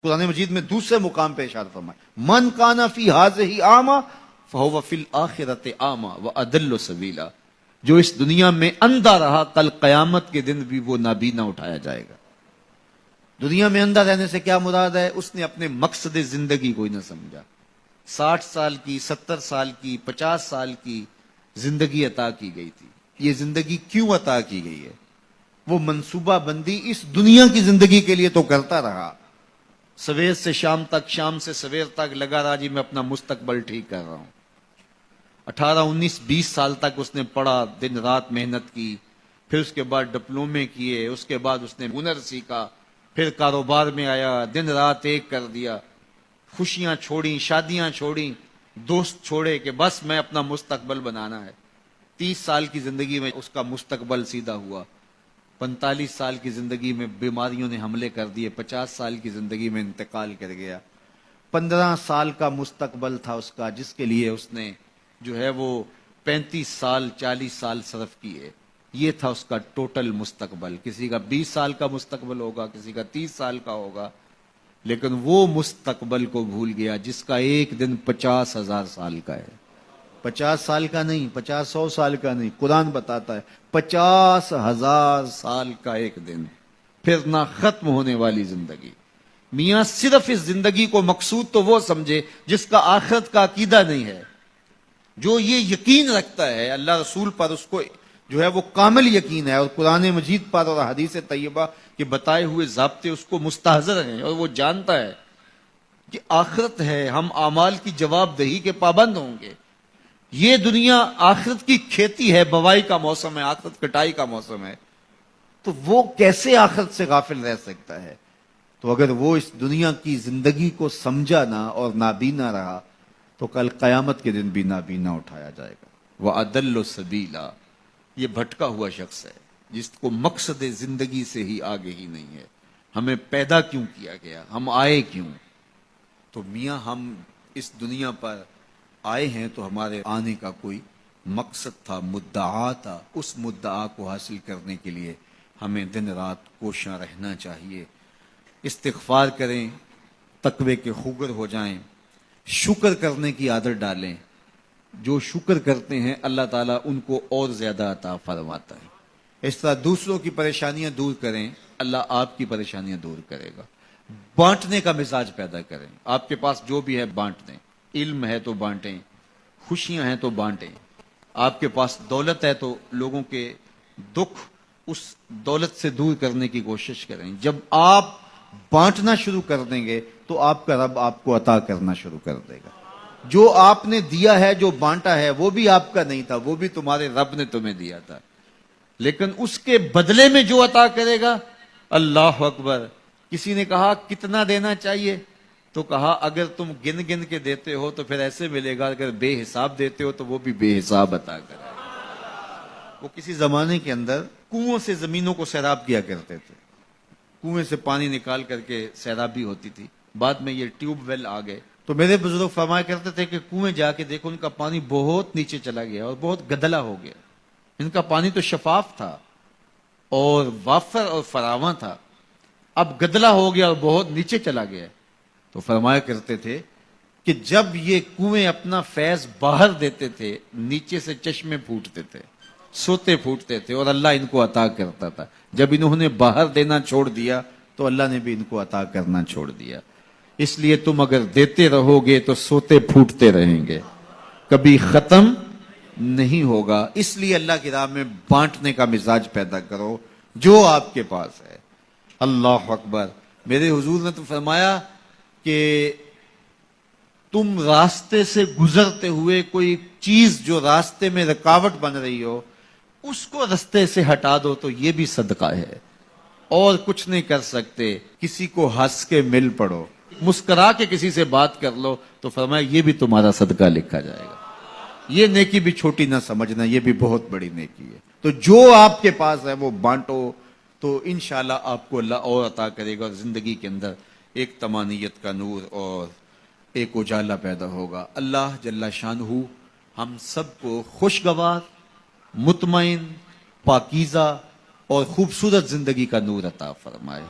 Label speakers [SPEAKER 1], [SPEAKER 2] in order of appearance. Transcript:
[SPEAKER 1] قرآن مجید میں دوسرے مقام پہ اشارہ فرمائے من کان فی ھذہ اعمی فہو فی الآخرۃ اعمی واضل سبیلا، جو اس دنیا میں اندھا رہا کل قیامت کے دن بھی وہ نابینا اٹھایا جائے گا۔ دنیا میں اندھا رہنے سے کیا مراد ہے؟ اس نے اپنے مقصد زندگی کو ہی نہ سمجھا۔ 60 سال کی، 70 سال کی، 50 سال کی زندگی عطا کی گئی تھی، یہ زندگی کیوں عطا کی گئی ہے؟ وہ منصوبہ بندی اس دنیا کی زندگی کے لیے تو کرتا رہا، سویر سے شام تک، شام سے سویر تک لگا رہا جی میں اپنا مستقبل ٹھیک کر رہا ہوں۔ 18 19 20 سال تک اس نے پڑھا، دن رات محنت کی، پھر اس کے بعد ڈپلومے کیے، اس کے بعد اس نے ہنر سیکھا، پھر کاروبار میں آیا، دن رات ایک کر دیا، خوشیاں چھوڑیں، شادیاں چھوڑیں، دوست چھوڑے کہ بس میں اپنا مستقبل بنانا ہے۔ 30 سال کی زندگی میں اس کا مستقبل سیدھا ہوا، 45 سال کی زندگی میں بیماریوں نے حملے کر دیے، 50 سال کی زندگی میں انتقال کر گیا۔ 15 سال کا مستقبل تھا اس کا، جس کے لیے اس نے جو ہے وہ 35 سال 40 سال صرف کیے۔ یہ تھا اس کا ٹوٹل مستقبل۔ کسی کا 20 سال کا مستقبل ہوگا، کسی کا 30 سال کا ہوگا، لیکن وہ مستقبل کو بھول گیا جس کا ایک دن 50,000 سال کا ہے۔ 50 سال کا نہیں، 50 سال کا نہیں، قرآن بتاتا ہے 50,000 سال کا ایک دن، پھر نہ ختم ہونے والی زندگی۔ میاں صرف اس زندگی کو مقصود تو وہ سمجھے جس کا آخرت کا عقیدہ نہیں ہے، جو یہ یقین رکھتا ہے اللہ رسول پر، اس کو جو ہے وہ کامل یقین ہے، اور قرآن مجید پر اور حدیث طیبہ کے بتائے ہوئے ضابطے اس کو مستحضر ہیں، اور وہ جانتا ہے کہ آخرت ہے، ہم اعمال کی جواب دہی کے پابند ہوں گے۔ یہ دنیا آخرت کی کھیتی ہے، بوائی کا موسم ہے، آخرت کٹائی کا موسم ہے، تو وہ کیسے آخرت سے غافل رہ سکتا ہے؟ تو اگر وہ اس دنیا کی زندگی کو سمجھا نہ اور نابینا رہا تو کل قیامت کے دن بھی نابینا اٹھایا جائے گا۔ وَأَضَلُّ سَبِيلًا، یہ بھٹکا ہوا شخص ہے جس کو مقصد زندگی سے ہی آگے ہی نہیں ہے۔ ہمیں پیدا کیوں کیا گیا؟ ہم آئے کیوں؟ تو میاں ہم اس دنیا پر آئے ہیں تو ہمارے آنے کا کوئی مقصد تھا، مدعا تھا۔ اس مدعا کو حاصل کرنے کے لیے ہمیں دن رات کوشاں رہنا چاہیے۔ استغفار کریں، تقوی کے خوگر ہو جائیں، شکر کرنے کی عادت ڈالیں۔ جو شکر کرتے ہیں اللہ تعالیٰ ان کو اور زیادہ عطا فرماتا ہے۔ اس طرح دوسروں کی پریشانیاں دور کریں، اللہ آپ کی پریشانیاں دور کرے گا۔ بانٹنے کا مزاج پیدا کریں، آپ کے پاس جو بھی ہے بانٹ دیں، علم ہے تو بانٹیں، خوشیاں ہیں تو بانٹیں، آپ کے پاس دولت ہے تو لوگوں کے دکھ اس دولت سے دور کرنے کی کوشش کریں۔ جب آپ بانٹنا شروع کر دیں گے تو آپ کا رب آپ کو عطا کرنا شروع کر دے گا۔ جو آپ نے دیا ہے، جو بانٹا ہے، وہ بھی آپ کا نہیں تھا، وہ بھی تمہارے رب نے تمہیں دیا تھا، لیکن اس کے بدلے میں جو عطا کرے گا، اللہ اکبر۔ کسی نے کہا کتنا دینا چاہیے؟ تو کہا اگر تم گن گن کے دیتے ہو تو پھر ایسے ملے گا، اگر بے حساب دیتے ہو تو وہ بھی بے حساب عطا کرے گا۔ وہ کسی زمانے کے اندر کنووں سے زمینوں کو سیراب کیا کرتے تھے، کنویں سے پانی نکال کر کے سیرابی ہوتی تھی۔ بعد میں یہ ٹیوب ویل آ گئے تو میرے بزرگ فرمایا کرتے تھے کہ کنویں جا کے دیکھو، ان کا پانی بہت نیچے چلا گیا اور بہت گدلا ہو گیا۔ ان کا پانی تو شفاف تھا اور وافر اور فراواں تھا، اب گدلا ہو گیا اور بہت نیچے چلا گیا۔ تو فرمایا کرتے تھے کہ جب یہ کنویں اپنا فیض باہر دیتے تھے، نیچے سے چشمے پھوٹتے تھے، سوتے پھوٹتے تھے، اور اللہ ان کو عطا کرتا تھا۔ جب انہوں نے باہر دینا چھوڑ دیا تو اللہ نے بھی ان کو عطا کرنا چھوڑ دیا۔ اس لیے تم اگر دیتے رہو گے تو سوتے پھوٹتے رہیں گے، کبھی ختم نہیں ہوگا۔ اس لیے اللہ کی راہ میں بانٹنے کا مزاج پیدا کرو جو آپ کے پاس ہے۔ اللہ اکبر۔ میرے حضور نے تو فرمایا کہ تم راستے سے گزرتے ہوئے کوئی چیز جو راستے میں رکاوٹ بن رہی ہو، اس کو راستے سے ہٹا دو تو یہ بھی صدقہ ہے، اور کچھ نہیں کر سکتے۔ کسی کو ہنس کے مل پڑو، مسکرا کے کسی سے بات کر لو تو فرمایا یہ بھی تمہارا صدقہ لکھا جائے گا۔ یہ نیکی بھی چھوٹی نہ سمجھنا، یہ بھی بہت بڑی نیکی ہے۔ تو جو آپ کے پاس ہے وہ بانٹو تو انشاءاللہ آپ کو اللہ اور عطا کرے گا، اور زندگی کے اندر ایک طمانیت کا نور اور ایک اجالا پیدا ہوگا۔ اللہ جل شانہ ہم سب کو خوشگوار، مطمئن، پاکیزہ اور خوبصورت زندگی کا نور عطا فرمائے۔